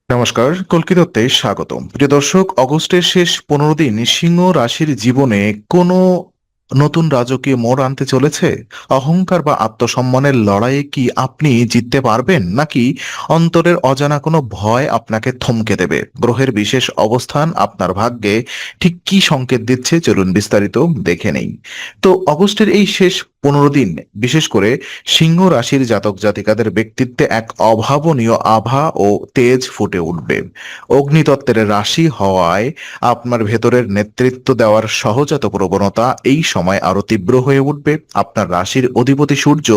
নমস্কার, কল্কিততে স্বাগতম। প্রিয় দর্শক, অগস্টের শেষ 15 দিন সিংহ রাশির জীবনে কোনো নতুন রাজকীয় মোড় আনতে চলেছে। অহংকার বা আত্মসম্মানের লড়াইয়ে কি আপনি জিততে পারবেন, নাকি অন্তরের অজানা কোনো ভয় আপনাকে থমকে দেবে? গ্রহের বিশেষ অবস্থান আপনার ভাগ্যে ঠিক কি সংকেত দিচ্ছে, চলুন বিস্তারিত দেখে নেই। তো অগস্টের এই শেষ 15 দিন বিশেষ করে সিংহ রাশির জাতক জাতিকাদের ব্যক্তিত্বে এক অভাবনীয় আভা ও তেজ ফুটে উঠবে। অগ্নিতত্ত্বের রাশি হওয়ায় আপনার ভেতরের নেতৃত্ব দেওয়ার সহজাত প্রবণতা এই সময় আরো তীব্র হয়ে উঠবে। আপনার রাশির অধিপতি সূর্য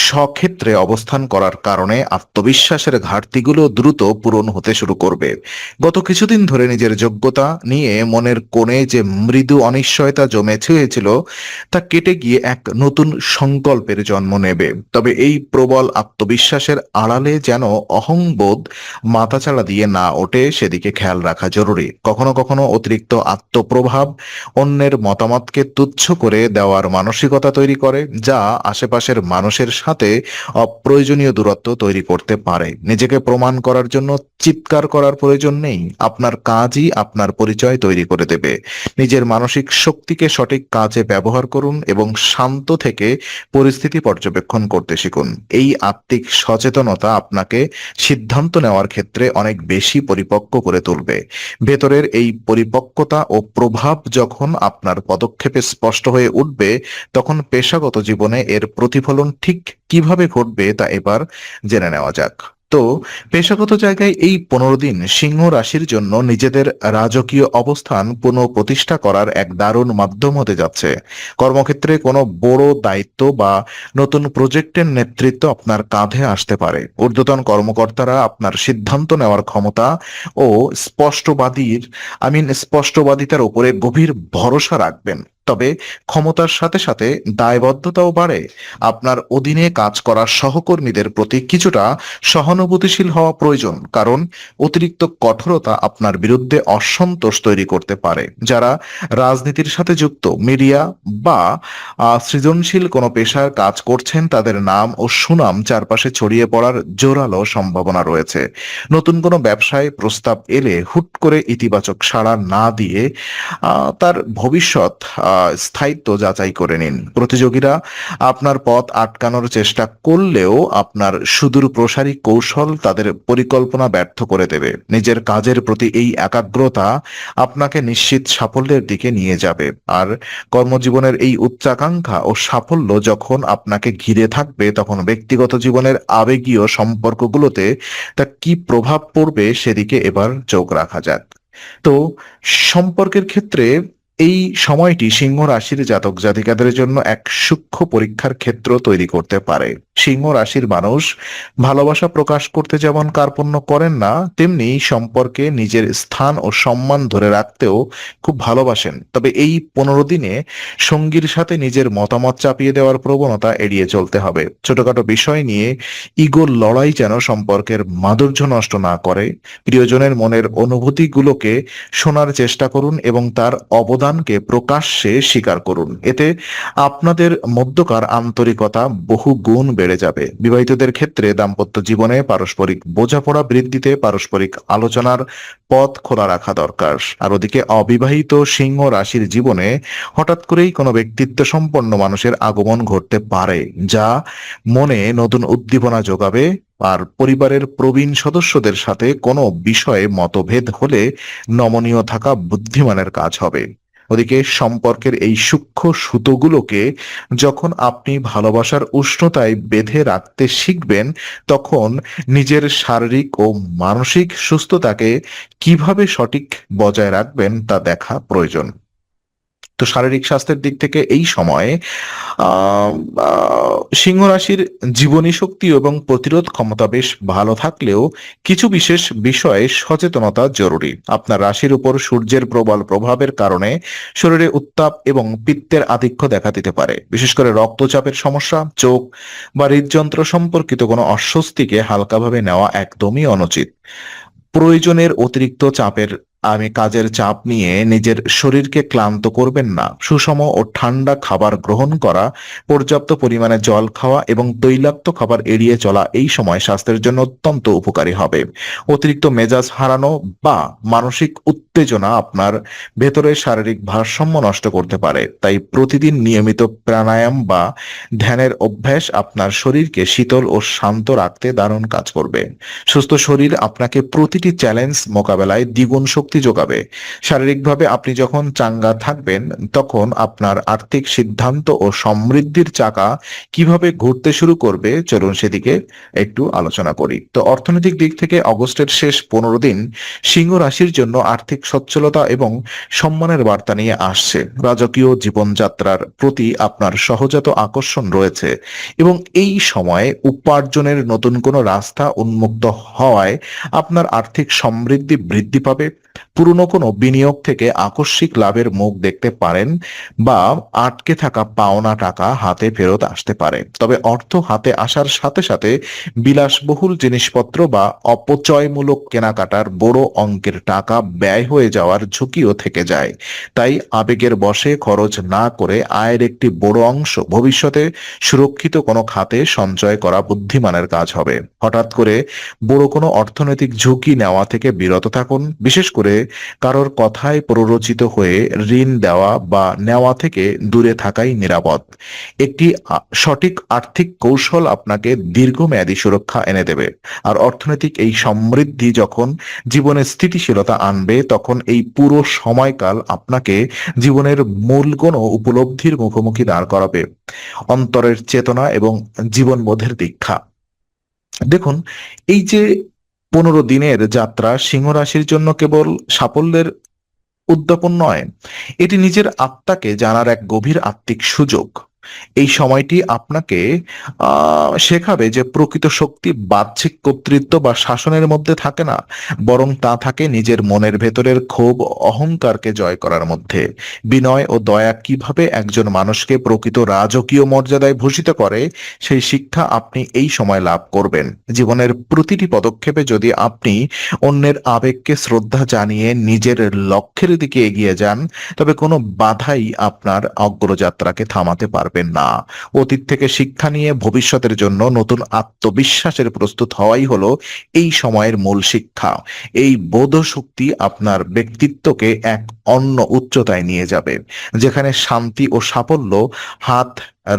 স্বক্ষেত্রে অবস্থান করার কারণে আত্মবিশ্বাসের ঘাটতিগুলো দ্রুত পূরণ হতে শুরু করবে। গত কিছুদিন ধরে নিজের যোগ্যতা নিয়ে মনের কোণে যে মৃদু অনিশ্চয়তা জমেছে হয়েছিল, তা কেটে গিয়ে এক নতুন সংকল্পের জন্ম নেবে। তবে এই প্রবল আত্মবিশ্বাসের আড়ালে যেন অহংবোধ মাথাচাড়া দিয়ে না ওঠে, সেদিকে খেয়াল রাখা জরুরি। কখনো কখনো অতিরিক্ত আত্মপ্রভাব অন্যের মতামতকে তুচ্ছ করে দেওয়ার মানসিকতা তৈরি করে, যা আশেপাশের মানুষের সাথে অপ্রয়োজনীয় দূরত্ব তৈরি করতে পারে। নিজেকে প্রমাণ করার জন্য চিৎকার করার প্রয়োজন নেই, আপনার কাজই আপনার পরিচয় তৈরি করে দেবে। নিজের মানসিক শক্তিকে সঠিক কাজে ব্যবহার করুন এবং শান্ত থেকে পরিস্থিতি পর্যবেক্ষণ করতে শিখুন। এই আত্মিক সচেতনতা আপনাকে সিদ্ধান্ত নেওয়ার ক্ষেত্রে অনেক বেশি পরিপক্ক করে তুলবে। ভেতরের এই পরিপক্কতা ও প্রভাব যখন আপনার পদক্ষেপে স্পষ্ট হয়ে উঠবে, তখন পেশাগত জীবনে এর প্রতিফলন ঠিক কিভাবে ঘটবে তা এবার জেনে নেওয়া যাক। তো পেশাগত জায়গায় এই 15 দিন সিংহ রাশির জন্য নিজেদের রাজকীয় অবস্থান পুনঃপ্রতিষ্ঠা করার এক দারুণ মাধ্যম হতে যাচ্ছে। কর্মক্ষেত্রে কোনো বড় দায়িত্ব বা নতুন প্রজেক্টের নেতৃত্ব আপনার কাঁধে আসতে পারে। ঊর্ধ্বতন কর্মকর্তারা আপনার সিদ্ধান্ত নেওয়ার ক্ষমতা ও স্পষ্টবাদিতার উপরে গভীর ভরসা রাখবেন। তবে ক্ষমতার সাথে সাথে দায়বদ্ধতাও বাড়ে। আপনার অধীনে কাজ করা সহকর্মীদের প্রতি কিছুটা সহানুভূতিশীল হওয়া প্রয়োজন, কারণ অতিরিক্ত কঠোরতা আপনার বিরুদ্ধে অসন্তোষ তৈরি করতে পারে। যারা রাজনীতির সাথে যুক্ত, মিডিয়া বা সৃজনশীল কোনো পেশার কাজ করছেন, তাদের নাম ও সুনাম চারপাশে ছড়িয়ে পড়ার জোরালো সম্ভাবনা রয়েছে। নতুন কোনো ব্যবসায় প্রস্তাব এলে হুট করে ইতিবাচক সাড়া না দিয়ে তার ভবিষ্যৎ স্থায়িত্ব যাচাই করে নিন। প্রতিযোগীরা আপনার পথ আটকানোর চেষ্টা করলেও আপনার সুদূর প্রসারী কৌশল তাদের পরিকল্পনা ব্যর্থ করে দেবে। নিজের কাজের প্রতি এই একাগ্রতা আপনাকে নিশ্চিত সাফল্যের দিকে নিয়ে যাবে। আর কর্মজীবনের এই উচ্চাকাঙ্ক্ষা ও সাফল্য যখন আপনাকে ঘিরে থাকবে, তখন ব্যক্তিগত জীবনের আবেগীয় সম্পর্কগুলোতে তা কি প্রভাব পড়বে সেদিকে এবার চোখ রাখা যাক। তো সম্পর্কের ক্ষেত্রে এই সময়টি সিংহ রাশির জাতক জাতিকাদের জন্য এক সূক্ষ্ম পরীক্ষার ক্ষেত্র তৈরি করতে পারে। সিংহ রাশির মানুষ ভালোবাসা প্রকাশ করতে যেমন কার্পণ্য করেন না, তেমনি সম্পর্কে নিজের স্থান ও সম্মান ধরে রাখতেও খুব ভালোবাসেন। তবে এই 15 দিনে সঙ্গীর সাথে নিজের মতামত চাপিয়ে দেওয়ার প্রবণতা এড়িয়ে চলতে হবে। ছোটখাটো বিষয় নিয়ে ইগোর লড়াই যেন সম্পর্কের মাধুর্য নষ্ট না করে। প্রিয়জনের মনের অনুভূতিগুলোকে শোনার চেষ্টা করুন এবং তার অবদানকে প্রকাশ্যে স্বীকার করুন। এতে আপনাদের মধ্যকার আন্তরিকতা বহু গুণ বেড়ে যাবে। বিবাহিতদের ক্ষেত্রে দাম্পত্য জীবনে পারস্পরিক বোঝাপড়া বৃদ্ধিতে পারস্পরিক আলোচনার পথ খোলা রাখা দরকার। আর ওদিকে অবিবাহিত সিংহ রাশির জীবনে হঠাৎ করেই কোনো ব্যক্তিত্ব সম্পন্ন মানুষের আগমন ঘটতে পারে, যা মনে নতুন উদ্দীপনা যোগাবে। আর পরিবারের প্রবীণ সদস্যদের সাথে কোনো বিষয়ে মতভেদ হলে নমনীয় থাকা বুদ্ধিমানের কাজ হবে। ওদিকে সম্পর্কের এই সূক্ষ্ম সুতোগুলোকে যখন আপনি ভালোবাসার উষ্ণতায় বেঁধে রাখতে শিখবেন, তখন নিজের শারীরিক ও মানসিক সুস্থতাকে কিভাবে সঠিক বজায় রাখবেন তা দেখা প্রয়োজন। তো শারীরিক স্বাস্থ্যের দিক থেকে এই সময়ে আহ, সিংহ রাশির জীবনী শক্তি এবং প্রতিরোধ ক্ষমতা বেশ ভালো থাকলেও কিছু বিশেষ বিষয়ে সচেতনতা জরুরি। আপনার রাশির উপর সূর্যের প্রবল প্রভাবের কারণে শরীরে উত্তাপ এবং পিত্তের আধিক্য দেখা দিতে পারে। বিশেষ করে রক্তচাপের সমস্যা, চোখ বা হৃদযন্ত্র সম্পর্কিত কোনো অস্বস্তিকে হালকাভাবে নেওয়া একদমই অনুচিত। প্রয়োজনের অতিরিক্ত চাপের আমি কাজের চাপ নিয়ে নিজের শরীরকে ক্লান্ত করবেন না। সুষম ও ঠান্ডা খাবার গ্রহণ করা, পর্যাপ্ত পরিমাণে জল খাওয়া এবং তৈলাক্ত খাবার এড়িয়ে চলা এই সময় স্বাস্থ্যের জন্য অত্যন্ত উপকারী হবে। অতিরিক্ত মেজাজ হারানো বা মানসিক উত্তেজনা আপনার ভেতরে শারীরিক ভারসাম্য নষ্ট করতে পারে, তাই প্রতিদিন নিয়মিত প্রাণায়াম বা ধ্যানের অভ্যাস আপনার শরীরকে শীতল ও শান্ত রাখতে দারুণ কাজ করবে। সুস্থ শরীর আপনাকে প্রতিটি চ্যালেঞ্জ মোকাবেলায় দ্বিগুণ শক্তি যোগাবে। শারীরিকভাবে আপনি যখন চাঙ্গা থাকবেন, তখন আপনার আর্থিক সিদ্ধান্ত ও সমৃদ্ধির চাকা কিভাবে ঘুরতে শুরু করবে, চলুন সেদিকে একটু আলোচনা করি। তো অর্থনৈতিক দিক থেকে অগস্টের শেষ 15 দিন সিংহ রাশির জন্য আর্থিক সচ্ছলতা এবং সম্মানের বার্তা নিয়ে আসছে। রাজকীয় জীবনযাত্রার প্রতি আপনার সহজাত আকর্ষণ রয়েছে এবং এই সময়ে উপার্জনের নতুন কোনো রাস্তা উন্মুক্ত হওয়ায় আপনার আর্থিক সমৃদ্ধি বৃদ্ধি পাবে। পুরনো কোনো বিনিয়োগ থেকে আকস্মিক লাভের মুখ দেখতে পারেন বা আটকে থাকা পাওনা টাকা হাতে ফেরত আসতে পারে। তবে অর্থ হাতে আসার সাথে সাথে বিলাসবহুল জিনিসপত্র বা অপচয়মূলক কেনাকাটার বড় অঙ্কের টাকা ব্যয় হয়ে যাওয়ার ঝুঁকিও থেকে যায়। তাই আবেগের বশে খরচ না করে আয়ের একটি বড় অংশ ভবিষ্যতে সুরক্ষিত কোনো খাতে সঞ্চয় করা বুদ্ধিমানের কাজ হবে। হঠাৎ করে বড় কোনো অর্থনৈতিক ঝুঁকি নেওয়া থেকে বিরত থাকুন। বিশেষ করে কারোর কথায় প্ররোচিত হয়ে ঋণ দেওয়া বা নেওয়া থেকে দূরে থাকাই নিরাপদ। একটি সঠিক আর্থিক কৌশল আপনাকে দীর্ঘমেয়াদী সুরক্ষা এনে দেবে। আর অর্থনৈতিক এই সমৃদ্ধি যখন জীবনে স্থিতিশীলতা আনবে, তখন এই পুরো সময়কাল আপনাকে জীবনের মূল কোনো উপলব্ধির মুখোমুখি দাঁড় করাবে। অন্তরের চেতনা এবং জীবনবোধের দীক্ষা। দেখুন, এই যে 15 দিনের যাত্রা সিংহ রাশির জন্য কেবল সাফল্যের উদ্যাপন নয়, এটি নিজের আত্মাকে জানার এক গভীর আত্মিক সুযোগ। এই সময়টি আপনাকে শেখাবে যে প্রকৃত শক্তি বাহ্যিক কর্তৃত্ব বা শাসনের মধ্যে থাকে না, বরং তা থাকে নিজের মনের ভেতরের ক্ষোভ ও অহংকারকে জয় করার মধ্যে। বিনয় ও দয়া কিভাবে একজন মানুষকে প্রকৃত রাজকীয় মর্যাদায় ভূষিত করে, সেই শিক্ষা আপনি এই সময় লাভ করবেন। জীবনের প্রতিটি পদক্ষেপে যদি আপনি অন্যের আবেগকে শ্রদ্ধা জানিয়ে নিজের লক্ষ্যের দিকে এগিয়ে যান, তবে কোনো বাধাই আপনার অগ্রযাত্রাকে থামাতে পারবেন না। অতীত থেকে শিক্ষা নিয়ে ভবিষ্যতের জন্য নতুন আত্মবিশ্বাসের প্রস্তুত হওয়াই হলো এই সময়ের মূল শিক্ষা। এই বোধশক্তি আপনার ব্যক্তিত্বকে এক অন্য উচ্চতায় নিয়ে যাবে, যেখানে শান্তি ও সাফল্য হাত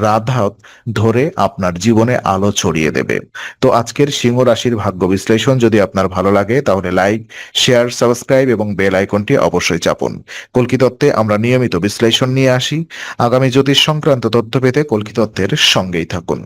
রাধাত ধরে আপনার জীবনে আলো ছড়িয়ে দেবে। তো আজকের সিংহ রাশির ভাগ্য বিশ্লেষণ যদি আপনার ভালো লাগে, তাহলে লাইক, শেয়ার, সাবস্ক্রাইব এবং বেল আইকনটি অবশ্যই চাপুন। কল্কি তত্ত্বে আমরা নিয়মিত বিশ্লেষণ নিয়ে আসি। আগামী জ্যোতিষ সংক্রান্ত তথ্য পেতে কল্কি তত্ত্বের সঙ্গেই থাকুন।